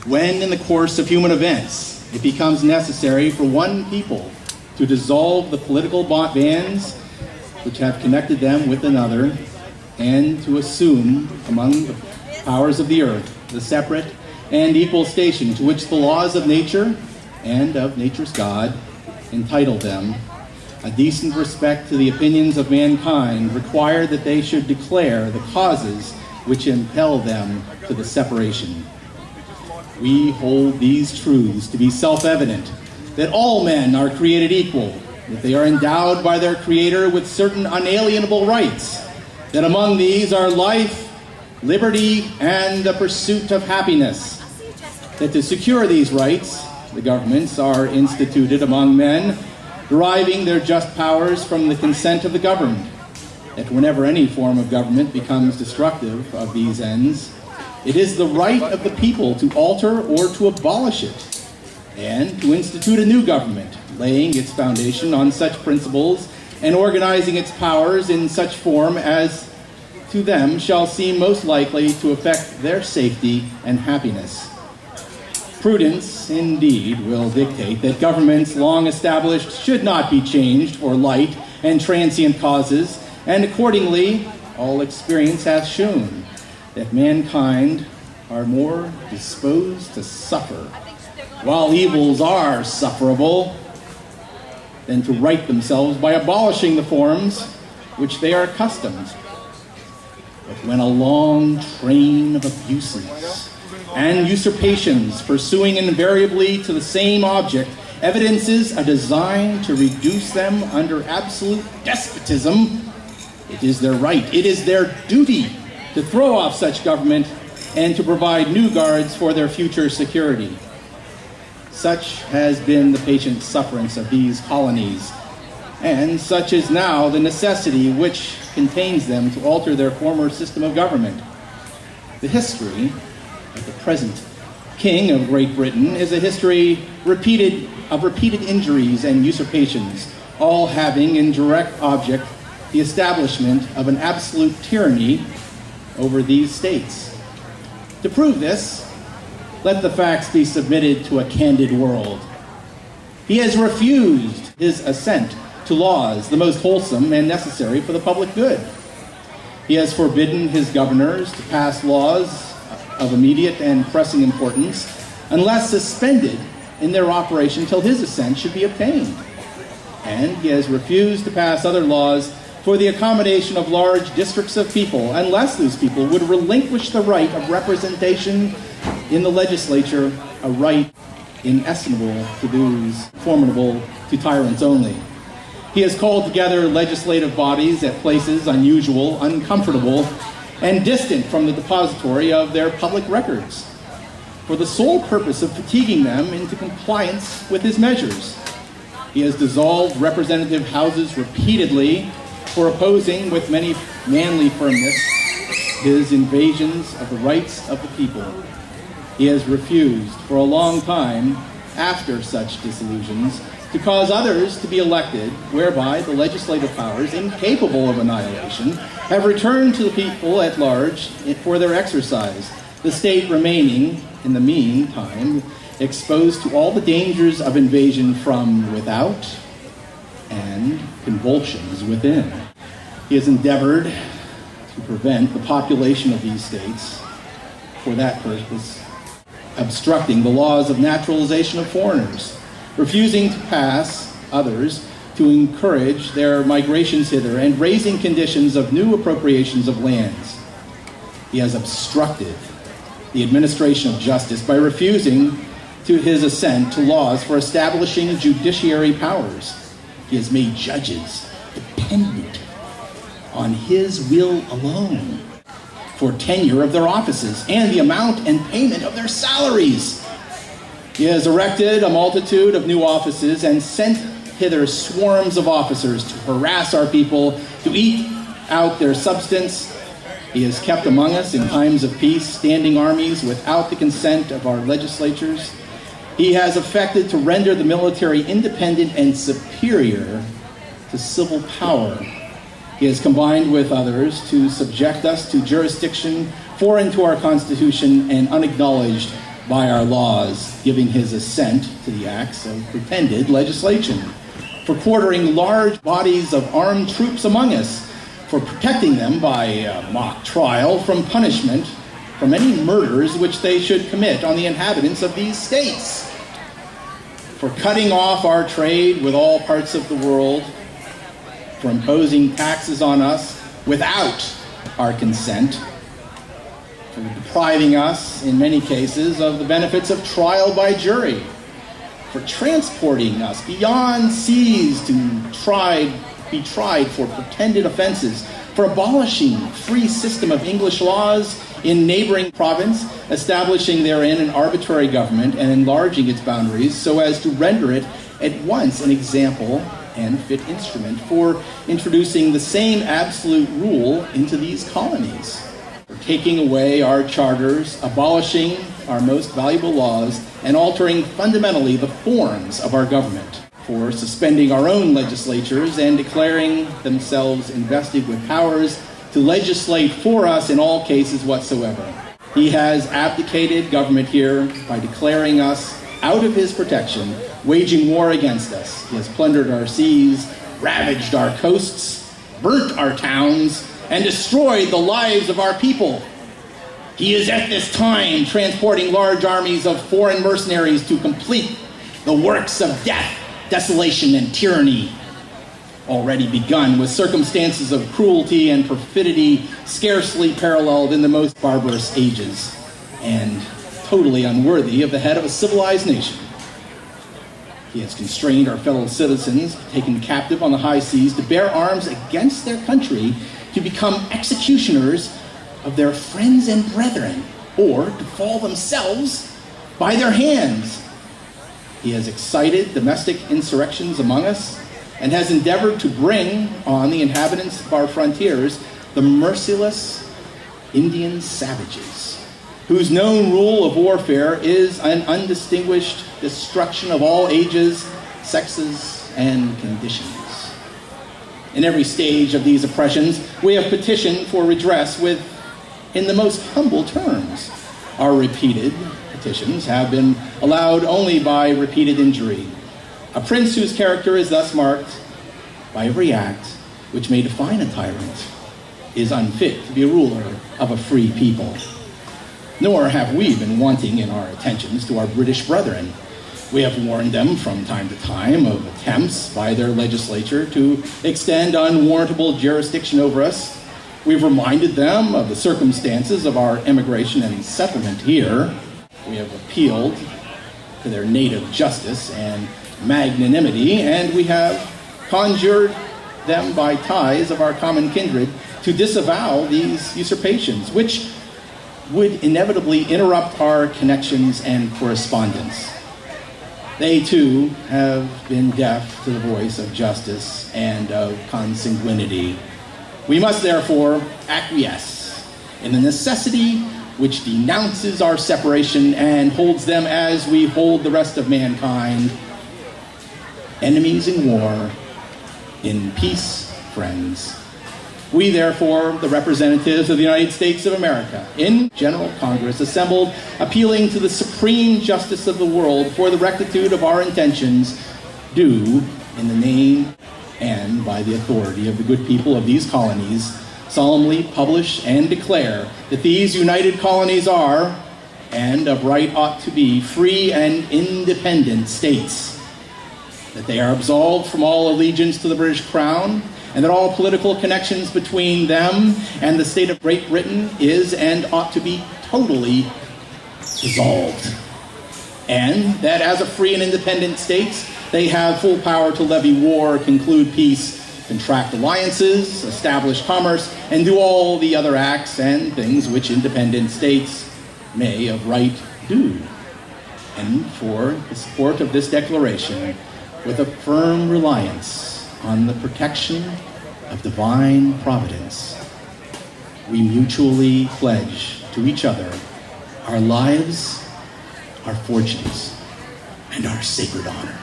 When in the course of human events it becomes necessary for one people to dissolve the political bands which have connected them with another, and to assume among the powers of the earth the separate and equal station to which the laws of nature and of nature's God entitle them, a decent respect to the opinions of mankind require that they should declare the causes which impel them to the separation. We hold these truths to be self-evident, that all men are created equal, that they are endowed by their Creator with certain unalienable rights, that among these are life, liberty, and the pursuit of happiness, that to secure these rights, the governments are instituted among men, deriving their just powers from the consent of the governed, that whenever any form of government becomes destructive of these ends, it is the right of the people to alter or to abolish it, and to institute a new government, laying its foundation on such principles and organizing its powers in such form as to them shall seem most likely to affect their safety and happiness. Prudence, indeed, will dictate that governments long established should not be changed for light and transient causes, and accordingly, all experience hath shown that mankind are more disposed to suffer, while evils are sufferable, than to right themselves by abolishing the forms which they are accustomed. But when a long train of abuses and usurpations, pursuing invariably to the same object, evidences a design to reduce them under absolute despotism, it is their right, it is their duty to throw off such government and to provide new guards for their future security. Such has been the patient sufferance of these colonies, and such is now the necessity which contains them to alter their former system of government. The history of the present King of Great Britain is a history of repeated injuries and usurpations, all having in direct object the establishment of an absolute tyranny over these states. To prove this, let the facts be submitted to a candid world. He has refused his assent to laws the most wholesome and necessary for the public good. He has forbidden his governors to pass laws of immediate and pressing importance unless suspended in their operation till his assent should be obtained. And he has refused to pass other laws for the accommodation of large districts of people unless those people would relinquish the right of representation in the legislature, a right inestimable to those formidable to tyrants only. He has called together legislative bodies at places unusual, uncomfortable, and distant from the depository of their public records, for the sole purpose of fatiguing them into compliance with his measures. He has dissolved representative houses repeatedly for opposing with many manly firmness his invasions of the rights of the people. He has refused for a long time, after such disillusions, to cause others to be elected, whereby the legislative powers, incapable of annihilation, have returned to the people at large for their exercise, the state remaining, in the meantime, exposed to all the dangers of invasion from without and convulsions within. He has endeavored to prevent the population of these states, for that purpose, obstructing the laws of naturalization of foreigners, refusing to pass others to encourage their migrations hither, and raising conditions of new appropriations of lands. He has obstructed the administration of justice by refusing to his assent to laws for establishing judiciary powers. He has made judges dependent on his will alone for tenure of their offices and the amount and payment of their salaries. He has erected a multitude of new offices and sent hither swarms of officers to harass our people, to eat out their substance. He has kept among us in times of peace standing armies without the consent of our legislatures. He has affected to render the military independent and superior to civil power. He has combined with others to subject us to jurisdiction foreign to our Constitution and unacknowledged by our laws, giving his assent to the acts of pretended legislation, for quartering large bodies of armed troops among us, for protecting them by mock trial from punishment from any murders which they should commit on the inhabitants of these states, for cutting off our trade with all parts of the world, for imposing taxes on us without our consent, for depriving us, in many cases, of the benefits of trial by jury, for transporting us beyond seas to be tried for pretended offenses, for abolishing free system of English laws in neighboring province, establishing therein an arbitrary government and enlarging its boundaries so as to render it at once an example and fit instrument for introducing the same absolute rule into these colonies, for taking away our charters, abolishing our most valuable laws, and altering fundamentally the forms of our government, for suspending our own legislatures and declaring themselves invested with powers to legislate for us in all cases whatsoever. He has abdicated government here by declaring us out of his protection, waging war against us. He has plundered our seas, ravaged our coasts, burnt our towns, and destroyed the lives of our people. He is at this time transporting large armies of foreign mercenaries to complete the works of death, desolation, and tyranny, already begun with circumstances of cruelty and perfidy scarcely paralleled in the most barbarous ages, and totally unworthy of the head of a civilized nation. He has constrained our fellow citizens, taken captive on the high seas, to bear arms against their country, to become executioners of their friends and brethren, or to fall themselves by their hands. He has excited domestic insurrections among us, and has endeavored to bring on the inhabitants of our frontiers the merciless Indian savages, whose known rule of warfare is an undistinguished destruction of all ages, sexes, and conditions. In every stage of these oppressions, we have petitioned for redress in the most humble terms. Our repeated petitions have been allowed only by repeated injury. A prince whose character is thus marked by every act which may define a tyrant is unfit to be a ruler of a free people. Nor have we been wanting in our attentions to our British brethren. We have warned them from time to time of attempts by their legislature to extend unwarrantable jurisdiction over us. We've reminded them of the circumstances of our immigration and settlement here. We have appealed to their native justice and magnanimity, and we have conjured them by ties of our common kindred to disavow these usurpations, which would inevitably interrupt our connections and correspondence. They too have been deaf to the voice of justice and of consanguinity. We must therefore acquiesce in the necessity which denounces our separation and holds them as we hold the rest of mankind, enemies in war, in peace, friends. We, therefore, the representatives of the United States of America, in General Congress, assembled, appealing to the supreme justice of the world for the rectitude of our intentions, do, in the name and by the authority of the good people of these colonies, solemnly publish and declare that these united colonies are, and of right ought to be, free and independent states, that they are absolved from all allegiance to the British Crown, and that all political connections between them and the state of Great Britain is and ought to be totally dissolved, and that as a free and independent states, they have full power to levy war, conclude peace, contract alliances, establish commerce, and do all the other acts and things which independent states may of right do. And for the support of this declaration, with a firm reliance on the protection of divine providence, we mutually pledge to each other our lives, our fortunes, and our sacred honor.